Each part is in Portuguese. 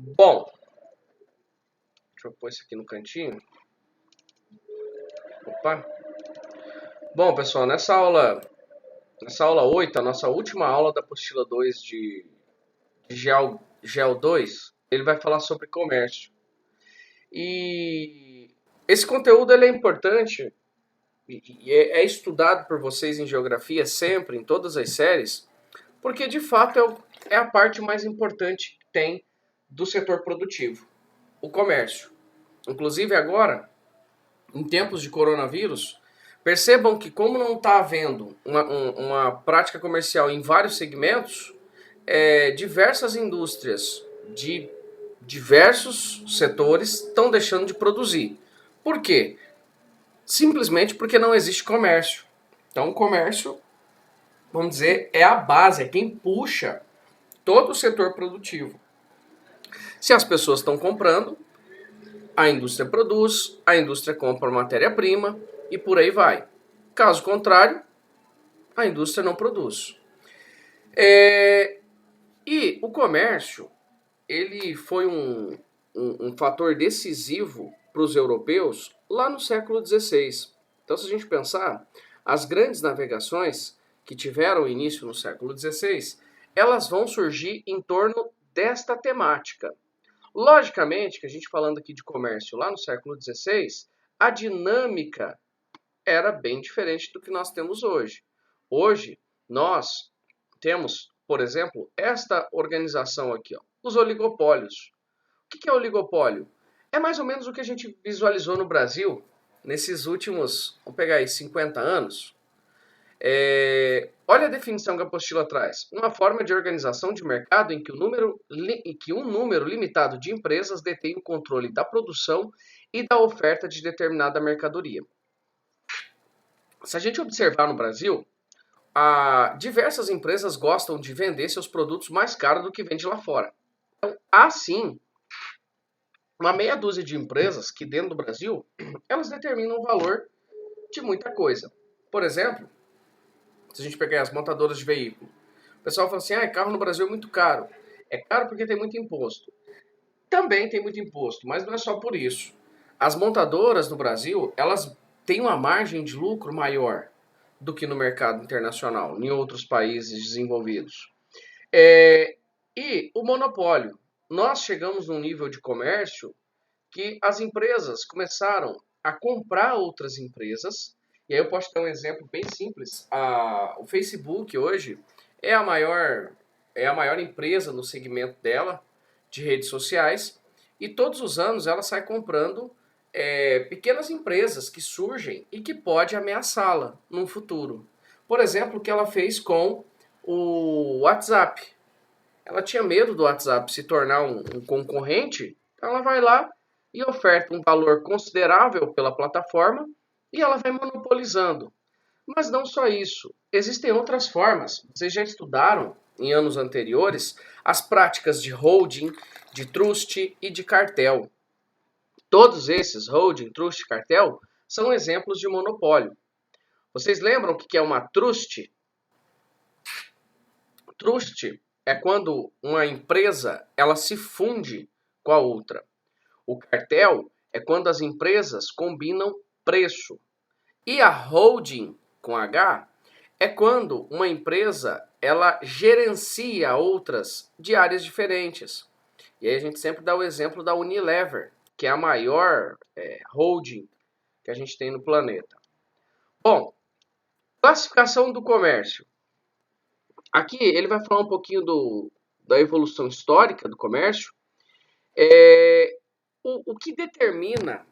Bom, deixa eu pôr isso aqui no cantinho. Opa. Bom, pessoal, nessa aula 8, a nossa última aula da apostila 2 de GEL 2, ele vai falar sobre comércio. E esse conteúdo ele é importante e é estudado por vocês em geografia sempre, em todas as séries, porque de fato é a parte mais importante que tem do setor produtivo, o comércio. Inclusive agora, em tempos de coronavírus, percebam que como não está havendo uma prática comercial em vários segmentos, diversas indústrias de diversos setores estão deixando de produzir. Por quê? Simplesmente porque não existe comércio. Então o comércio, vamos dizer, é a base, é quem puxa todo o setor produtivo. Se as pessoas estão comprando, a indústria produz, a indústria compra matéria-prima e por aí vai. Caso contrário, a indústria não produz. E o comércio, ele foi um fator decisivo para os europeus lá no século XVI. Então, se a gente pensar, as grandes navegações que tiveram início no século XVI, elas vão surgir em torno desta temática. Logicamente que a gente falando aqui de comércio lá no século XVI, a dinâmica era bem diferente do que nós temos hoje. Hoje, nós temos, por exemplo, esta organização aqui, ó, os oligopólios. O que é oligopólio? É mais ou menos o que a gente visualizou no Brasil nesses últimos, vamos pegar aí, 50 anos. Olha a definição que a apostila traz. Uma forma de organização de mercado em que um número limitado de empresas detém o controle da produção e da oferta de determinada mercadoria. Se a gente observar no Brasil, diversas empresas gostam de vender seus produtos mais caros do que vende lá fora. Então, há sim uma meia dúzia de empresas que dentro do Brasil, elas determinam o valor de muita coisa. Por exemplo, se a gente pegar as montadoras de veículo, o pessoal fala assim, carro no Brasil é muito caro. É caro porque tem muito imposto. Também tem muito imposto, mas não é só por isso. As montadoras no Brasil, elas têm uma margem de lucro maior do que no mercado internacional, em outros países desenvolvidos. E o monopólio. Nós chegamos num nível de comércio que as empresas começaram a comprar outras empresas. E aí eu posso dar um exemplo bem simples. O Facebook hoje é a maior empresa no segmento dela, de redes sociais, e todos os anos ela sai comprando pequenas empresas que surgem e que pode ameaçá-la no futuro. Por exemplo, o que ela fez com o WhatsApp. Ela tinha medo do WhatsApp se tornar um concorrente, então ela vai lá e oferta um valor considerável pela plataforma e ela vai monopolizando. Mas não só isso, existem outras formas. Vocês já estudaram em anos anteriores as práticas de holding, de trust e de cartel. Todos esses, holding, trust e cartel, são exemplos de monopólio. Vocês lembram o que é uma trust? Trust é quando uma empresa ela se funde com a outra. O cartel é quando as empresas combinam preço. E a holding, com H, é quando uma empresa ela gerencia outras de áreas diferentes. E aí a gente sempre dá o exemplo da Unilever, que é a maior holding que a gente tem no planeta. Bom, classificação do comércio. Aqui ele vai falar um pouquinho da evolução histórica do comércio. O que determina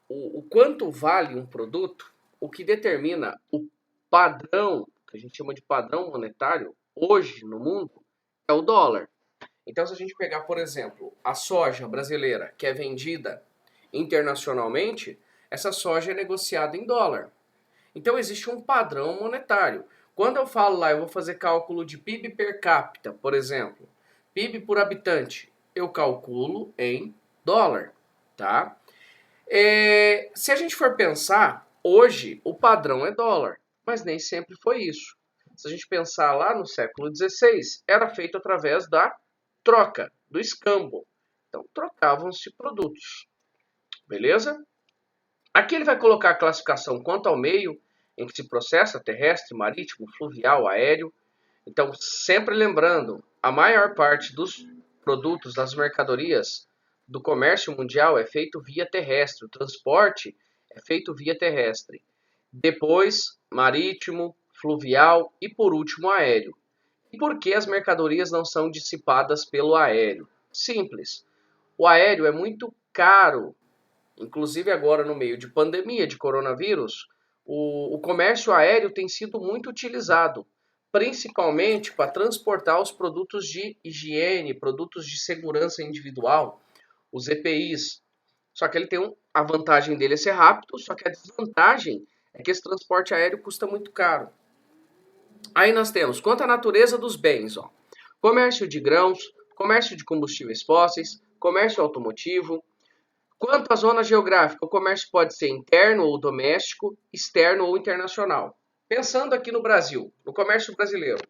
o quanto vale um produto, o que determina o padrão, que a gente chama de padrão monetário, hoje no mundo, é o dólar. Então, se a gente pegar, por exemplo, a soja brasileira, que é vendida internacionalmente, essa soja é negociada em dólar. Então, existe um padrão monetário. Quando eu falo lá, eu vou fazer cálculo de PIB per capita, por exemplo, PIB por habitante, eu calculo em dólar, tá? Se a gente for pensar, hoje o padrão é dólar, mas nem sempre foi isso. Se a gente pensar lá no século XVI, era feito através da troca, do escambo. Então, trocavam-se produtos. Beleza? Aqui ele vai colocar a classificação quanto ao meio em que se processa, terrestre, marítimo, fluvial, aéreo. Então, sempre lembrando, a maior parte dos produtos, das mercadorias do comércio mundial é feito via terrestre. O transporte é feito via terrestre. Depois, marítimo, fluvial e, por último, aéreo. E por que as mercadorias não são dissipadas pelo aéreo? Simples. O aéreo é muito caro. Inclusive agora no meio de pandemia de coronavírus, o comércio aéreo tem sido muito utilizado, principalmente para transportar os produtos de higiene, produtos de segurança individual, os EPIs. Só que ele tem a vantagem dele é ser rápido, só que a desvantagem é que esse transporte aéreo custa muito caro. Aí nós temos, quanto à natureza dos bens, ó, comércio de grãos, comércio de combustíveis fósseis, comércio automotivo. Quanto à zona geográfica, o comércio pode ser interno ou doméstico, externo ou internacional. Pensando aqui no Brasil, no comércio brasileiro,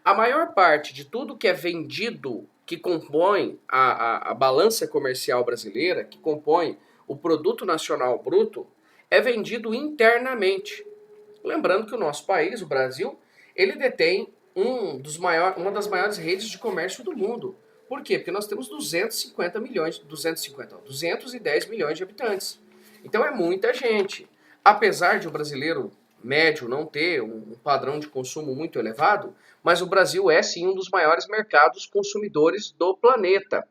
a maior parte de tudo que é vendido, que compõe a balança comercial brasileira, que compõe o produto nacional bruto, é vendido internamente. Lembrando que o nosso país, o Brasil, ele detém uma das maiores redes de comércio do mundo. Por quê? Porque nós temos 210 milhões de habitantes. Então é muita gente. Apesar de o brasileiro médio não ter um padrão de consumo muito elevado, mas o Brasil é sim um dos maiores mercados consumidores do planeta.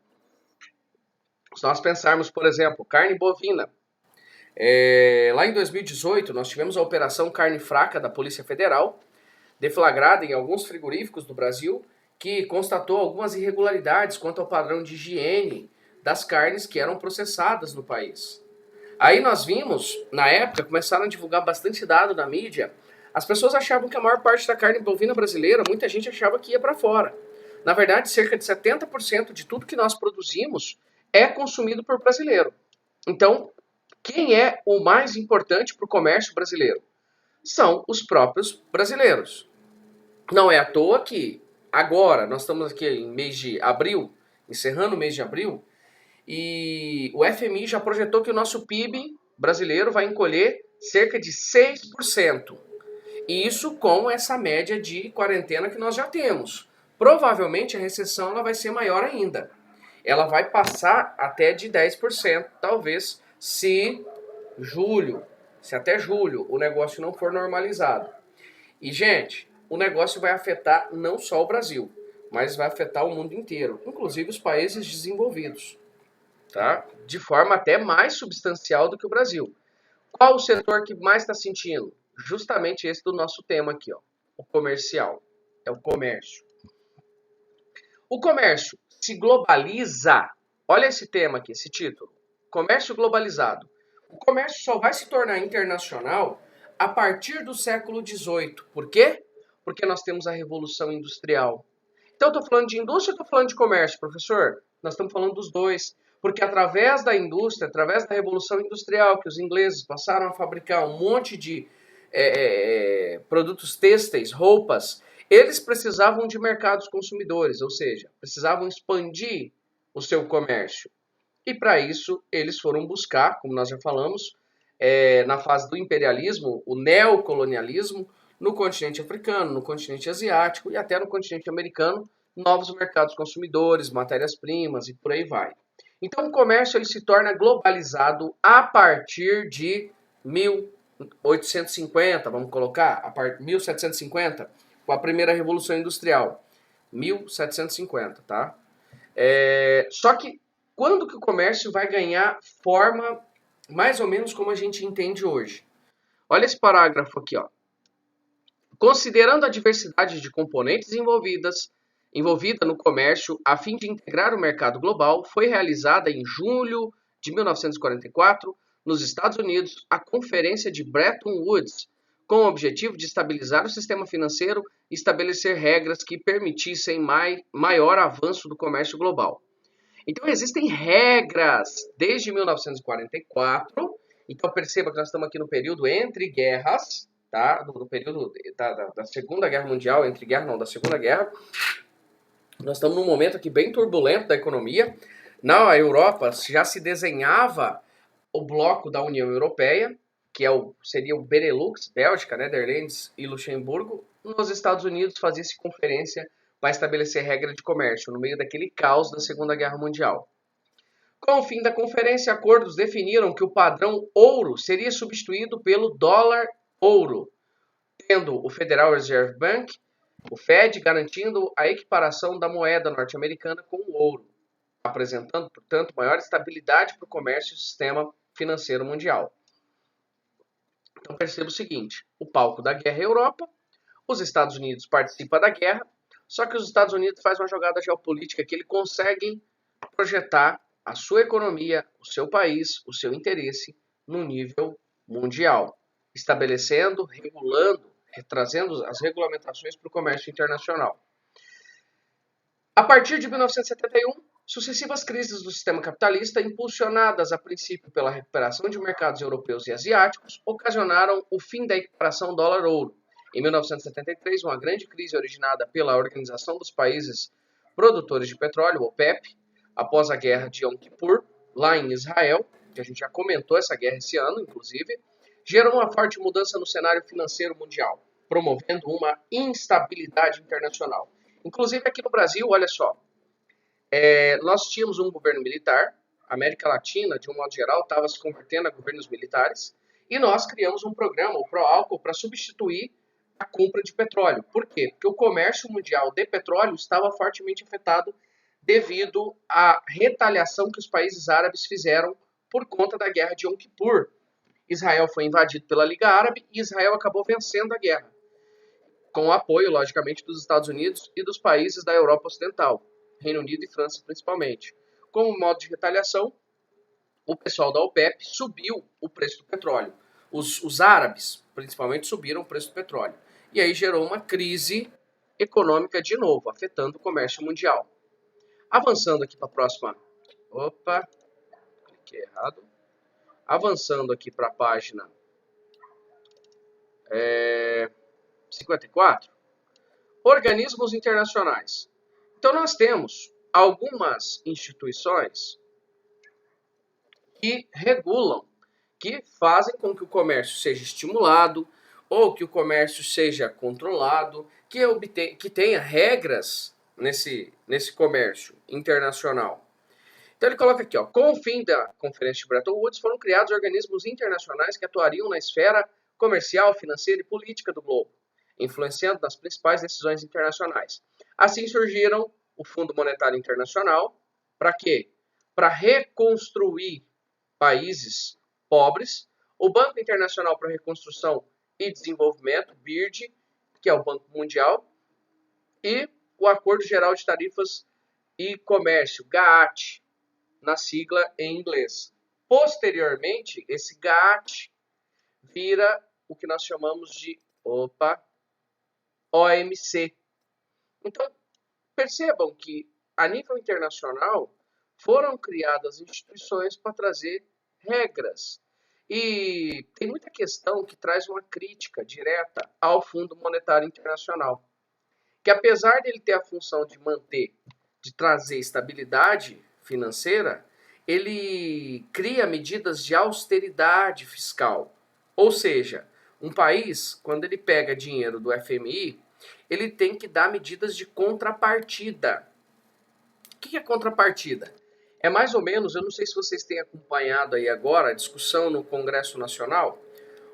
Se nós pensarmos, por exemplo, carne bovina, lá em 2018 nós tivemos a Operação Carne Fraca da Polícia Federal, deflagrada em alguns frigoríficos do Brasil, que constatou algumas irregularidades quanto ao padrão de higiene das carnes que eram processadas no país. Aí nós vimos, na época, começaram a divulgar bastante dado na mídia, as pessoas achavam que a maior parte da carne bovina brasileira, muita gente achava que ia para fora. Na verdade, cerca de 70% de tudo que nós produzimos é consumido por brasileiro. Então, quem é o mais importante para o comércio brasileiro? São os próprios brasileiros. Não é à toa que agora, nós estamos aqui em mês de abril, encerrando o mês de abril, e o FMI já projetou que o nosso PIB brasileiro vai encolher cerca de 6%. E isso com essa média de quarentena que nós já temos. Provavelmente a recessão ela vai ser maior ainda. Ela vai passar até de 10%, talvez, se até julho o negócio não for normalizado. E, gente, o negócio vai afetar não só o Brasil, mas vai afetar o mundo inteiro, inclusive os países desenvolvidos, tá? De forma até mais substancial do que o Brasil. Qual o setor que mais está sentindo? Justamente esse do nosso tema aqui, ó, o comercial. É o comércio. O comércio se globaliza. Olha esse tema aqui, esse título. Comércio globalizado. O comércio só vai se tornar internacional a partir do século XVIII. Por quê? Porque nós temos a Revolução Industrial. Então, eu estou falando de indústria ou estou falando de comércio, professor? Nós estamos falando dos dois. Porque através da indústria, através da Revolução Industrial, que os ingleses passaram a fabricar um monte de produtos têxteis, roupas, eles precisavam de mercados consumidores, ou seja, precisavam expandir o seu comércio. E para isso, eles foram buscar, como nós já falamos, na fase do imperialismo, o neocolonialismo, no continente africano, no continente asiático e até no continente americano, novos mercados consumidores, matérias-primas e por aí vai. Então o comércio ele se torna globalizado a partir de 1850, vamos colocar, a partir de 1750, com a primeira Revolução Industrial. 1750, tá? Só que quando que o comércio vai ganhar forma mais ou menos como a gente entende hoje? Olha esse parágrafo aqui, ó. Considerando a diversidade de componentes envolvida no comércio a fim de integrar o mercado global, foi realizada em julho de 1944, nos Estados Unidos, a Conferência de Bretton Woods, com o objetivo de estabilizar o sistema financeiro e estabelecer regras que permitissem maior avanço do comércio global. Então existem regras desde 1944, então perceba que nós estamos aqui no período entre guerras, tá? No período da Segunda Guerra Mundial, da Segunda Guerra. Nós estamos num momento aqui bem turbulento da economia. Na Europa já se desenhava o bloco da União Europeia, que seria o Benelux, Bélgica, Netherlands e Luxemburgo. Nos Estados Unidos fazia-se conferência para estabelecer regra de comércio, no meio daquele caos da Segunda Guerra Mundial. Com o fim da conferência, acordos definiram que o padrão ouro seria substituído pelo dólar ouro, tendo o Federal Reserve Bank, o Fed, garantindo a equiparação da moeda norte-americana com o ouro, apresentando, portanto, maior estabilidade para o comércio e o sistema financeiro mundial. Então perceba o seguinte, o palco da guerra é a Europa, os Estados Unidos participam da guerra, só que os Estados Unidos fazem uma jogada geopolítica que ele consegue projetar a sua economia, o seu país, o seu interesse no nível mundial, estabelecendo, regulando, trazendo as regulamentações para o comércio internacional. A partir de 1971, sucessivas crises do sistema capitalista, impulsionadas a princípio pela recuperação de mercados europeus e asiáticos, ocasionaram o fim da equiparação dólar-ouro. Em 1973, uma grande crise originada pela Organização dos Países Produtores de Petróleo, OPEP, após a guerra de Yom Kippur, lá em Israel, que a gente já comentou essa guerra esse ano, inclusive, gerou uma forte mudança no cenário financeiro mundial, promovendo uma instabilidade internacional. Inclusive aqui no Brasil, olha só, nós tínhamos um governo militar, a América Latina, de um modo geral, estava se convertendo a governos militares, e nós criamos um programa, o Proálcool, para substituir a compra de petróleo. Por quê? Porque o comércio mundial de petróleo estava fortemente afetado devido à retaliação que os países árabes fizeram por conta da guerra de Yom Kippur. Israel foi invadido pela Liga Árabe e Israel acabou vencendo a guerra, com o apoio, logicamente, dos Estados Unidos e dos países da Europa Ocidental, Reino Unido e França principalmente. Como modo de retaliação, o pessoal da OPEP subiu o preço do petróleo. Os árabes, principalmente, subiram o preço do petróleo. E aí gerou uma crise econômica de novo, afetando o comércio mundial. Avançando aqui para a próxima. Opa, cliquei errado. Avançando aqui para a página 54. Organismos internacionais. Então nós temos algumas instituições que regulam, que fazem com que o comércio seja estimulado ou que o comércio seja controlado, que tenha regras nesse comércio internacional. Então ele coloca aqui, ó, com o fim da Conferência de Bretton Woods, foram criados organismos internacionais que atuariam na esfera comercial, financeira e política do globo, influenciando nas principais decisões internacionais. Assim surgiram o Fundo Monetário Internacional, para quê? Para reconstruir países pobres, o Banco Internacional para Reconstrução e Desenvolvimento, BIRD, que é o Banco Mundial, e o Acordo Geral de Tarifas e Comércio, GATT, na sigla em inglês. Posteriormente, esse GATT vira o que nós chamamos de OMC. Então, percebam que, a nível internacional, foram criadas instituições para trazer regras. E tem muita questão que traz uma crítica direta ao Fundo Monetário Internacional, que apesar dele ter a função de manter, de trazer estabilidade financeira, ele cria medidas de austeridade fiscal. Ou seja, um país, quando ele pega dinheiro do FMI, ele tem que dar medidas de contrapartida. O que é contrapartida? É mais ou menos, eu não sei se vocês têm acompanhado aí agora a discussão no Congresso Nacional,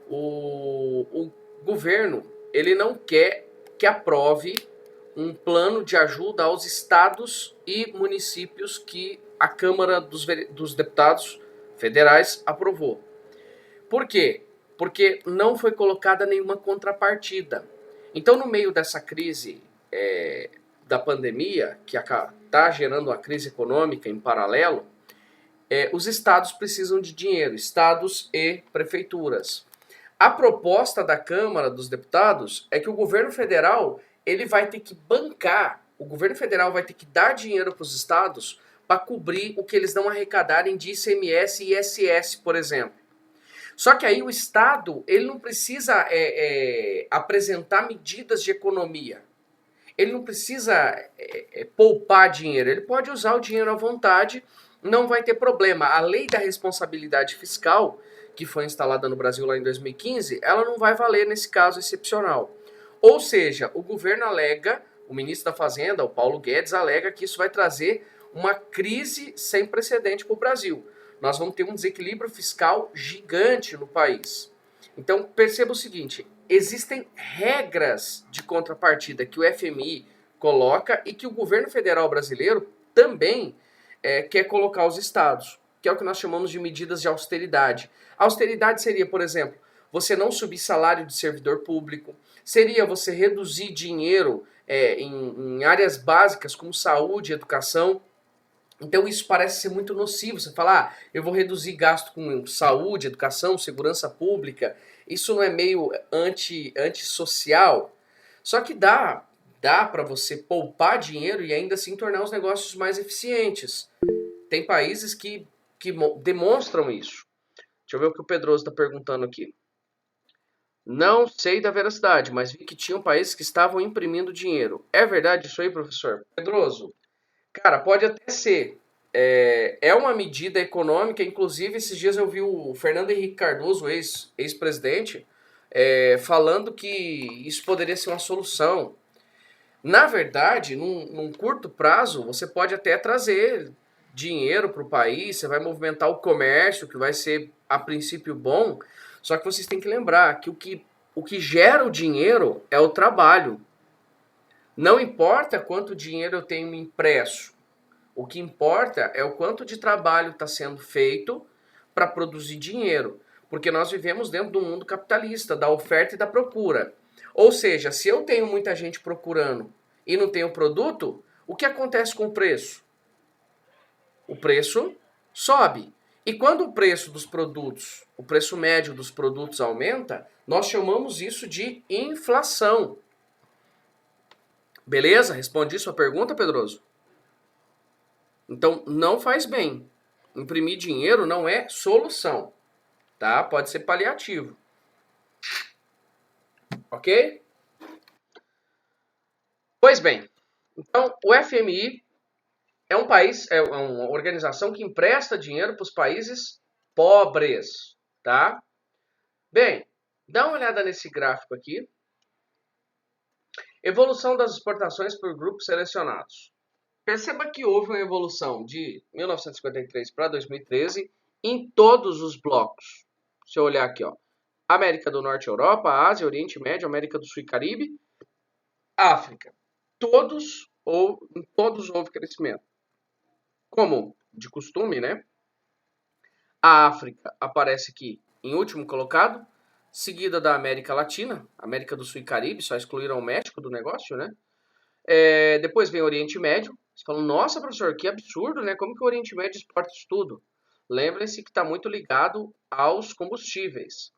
o governo ele não quer que aprove um plano de ajuda aos estados e municípios que a Câmara dos Deputados Federais aprovou. Por quê? Porque não foi colocada nenhuma contrapartida. Então, no meio dessa crise da pandemia, que está gerando uma crise econômica em paralelo, os estados precisam de dinheiro, estados e prefeituras. A proposta da Câmara dos Deputados é que o governo federal ele vai ter que bancar, o governo federal vai ter que dar dinheiro para os estados para cobrir o que eles não arrecadarem de ICMS e ISS, por exemplo. Só que aí o Estado ele não precisa apresentar medidas de economia. Ele não precisa poupar dinheiro. Ele pode usar o dinheiro à vontade, não vai ter problema. A lei da responsabilidade fiscal, que foi instalada no Brasil lá em 2015, ela não vai valer nesse caso excepcional. Ou seja, o governo alega, o ministro da Fazenda, o Paulo Guedes, alega que isso vai trazer uma crise sem precedente para o Brasil. Nós vamos ter um desequilíbrio fiscal gigante no país. Então, perceba o seguinte, existem regras de contrapartida que o FMI coloca e que o governo federal brasileiro também quer colocar aos estados, que é o que nós chamamos de medidas de austeridade. A austeridade seria, por exemplo, você não subir salário de servidor público, seria você reduzir dinheiro em áreas básicas como saúde, educação. Então isso parece ser muito nocivo. Você fala, eu vou reduzir gasto com saúde, educação, segurança pública. Isso não é meio antissocial? Só que dá para você poupar dinheiro e ainda assim tornar os negócios mais eficientes. Tem países que demonstram isso. Deixa eu ver o que o Pedroso está perguntando aqui. Não sei da veracidade, mas vi que tinham países que estavam imprimindo dinheiro. É verdade isso aí, professor? Pedroso, cara, pode até ser. É uma medida econômica, inclusive esses dias eu vi o Fernando Henrique Cardoso, ex-presidente, falando que isso poderia ser uma solução. Na verdade, num curto prazo, você pode até trazer dinheiro para o país, você vai movimentar o comércio, que vai ser a princípio bom, só que vocês têm que lembrar que o que gera o dinheiro é o trabalho. Não importa quanto dinheiro eu tenho impresso, o que importa é o quanto de trabalho está sendo feito para produzir dinheiro, porque nós vivemos dentro do mundo capitalista, da oferta e da procura. Ou seja, se eu tenho muita gente procurando e não tenho produto, o que acontece com o preço? O preço sobe. E quando o preço dos produtos, o preço médio dos produtos aumenta, nós chamamos isso de inflação. Beleza? Respondi sua pergunta, Pedroso? Então, não faz bem. Imprimir dinheiro não é solução, tá? Pode ser paliativo. Ok? Pois bem, então o FMI é um país, é uma organização que empresta dinheiro para os países pobres, tá? Bem, dá uma olhada nesse gráfico aqui. Evolução das exportações por grupos selecionados. Perceba que houve uma evolução de 1953 para 2013 em todos os blocos. Se eu olhar aqui, ó, América do Norte, Europa, Ásia, Oriente Médio, América do Sul e Caribe, África. Em todos houve crescimento. Como de costume, né? A África aparece aqui em último colocado, seguida da América Latina, América do Sul e Caribe, só excluíram o México do negócio, né? Depois vem o Oriente Médio. Você fala, nossa, professor, que absurdo, né? Como que o Oriente Médio exporta isso tudo? Lembrem-se que está muito ligado aos combustíveis.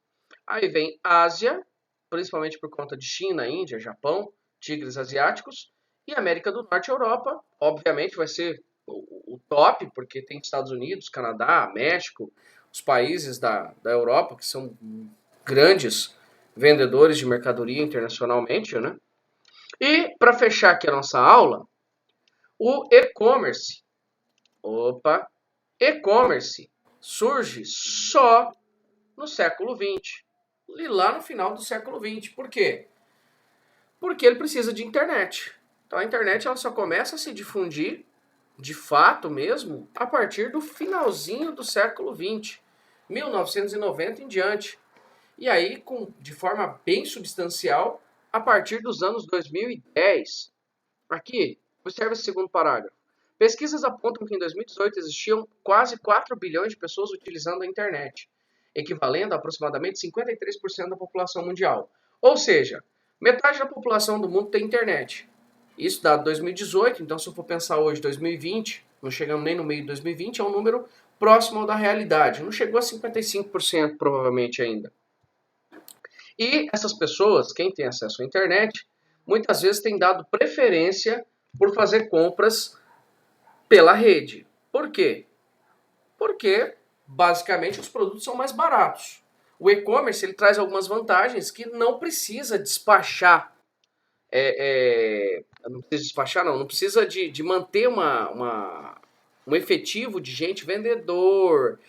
Aí vem Ásia, principalmente por conta de China, Índia, Japão, tigres asiáticos. E América do Norte e Europa, obviamente, vai ser o top, porque tem Estados Unidos, Canadá, México, os países da Europa, que são grandes vendedores de mercadoria internacionalmente, né? E, para fechar aqui a nossa aula, o e-commerce. E-commerce surge só no século XX. E lá no final do século XX. Por quê? Porque ele precisa de internet. Então a internet ela só começa a se difundir, de fato mesmo, a partir do finalzinho do século XX. 1990 em diante. E aí, de forma bem substancial, a partir dos anos 2010. Aqui, observe esse segundo parágrafo. Pesquisas apontam que em 2018 existiam quase 4 bilhões de pessoas utilizando a internet, equivalendo a aproximadamente 53% da população mundial. Ou seja, metade da população do mundo tem internet. Isso dá 2018, então se eu for pensar hoje, 2020, não chegamos nem no meio de 2020, é um número próximo ao da realidade. Não chegou a 55% provavelmente ainda. E essas pessoas, quem tem acesso à internet, muitas vezes tem dado preferência por fazer compras pela rede. Por quê? Porque, basicamente, os produtos são mais baratos. O e-commerce ele traz algumas vantagens que não precisa despachar. Não precisa despachar, não. Não precisa de manter uma um efetivo de gente, vendedor,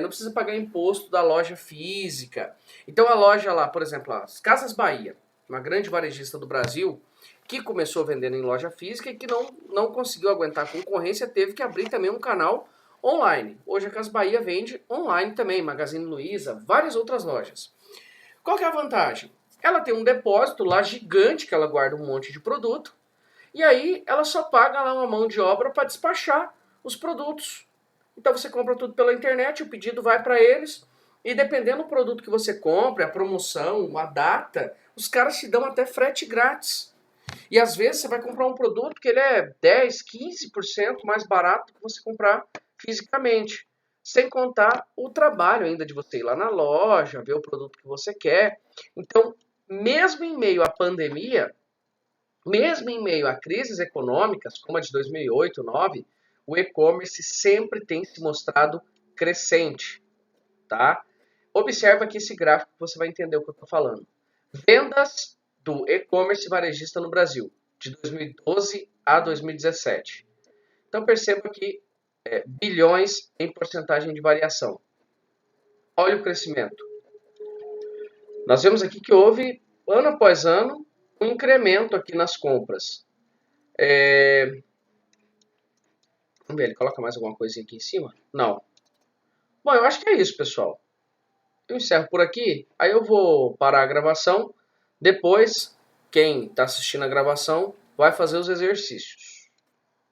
não precisa pagar imposto da loja física. Então a loja lá, por exemplo, as Casas Bahia, uma grande varejista do Brasil, que começou vendendo em loja física e que não conseguiu aguentar a concorrência, teve que abrir também um canal online. Hoje a Casas Bahia vende online também, Magazine Luiza, várias outras lojas. Qual que é a vantagem? Ela tem um depósito lá gigante que ela guarda um monte de produto e aí ela só paga lá uma mão de obra para despachar os produtos. Então você compra tudo pela internet, o pedido vai para eles e dependendo do produto que você compra, a promoção, a data, os caras te dão até frete grátis. E às vezes você vai comprar um produto que ele é 10, 15% mais barato do que você comprar fisicamente. Sem contar o trabalho ainda de você ir lá na loja, ver o produto que você quer. Então, mesmo em meio à pandemia, mesmo em meio a crises econômicas, como a de 2008, 2009, o e-commerce sempre tem se mostrado crescente, tá? Observa aqui esse gráfico que você vai entender o que eu estou falando. Vendas do e-commerce varejista no Brasil, de 2012 a 2017. Então perceba que bilhões em porcentagem de variação. Olha o crescimento. Nós vemos aqui que houve, ano após ano, um incremento aqui nas compras. Vamos ver, ele coloca mais alguma coisinha aqui em cima? Não. Bom, eu acho que é isso, pessoal. Eu encerro por aqui, aí eu vou parar a gravação. Depois, quem está assistindo a gravação vai fazer os exercícios.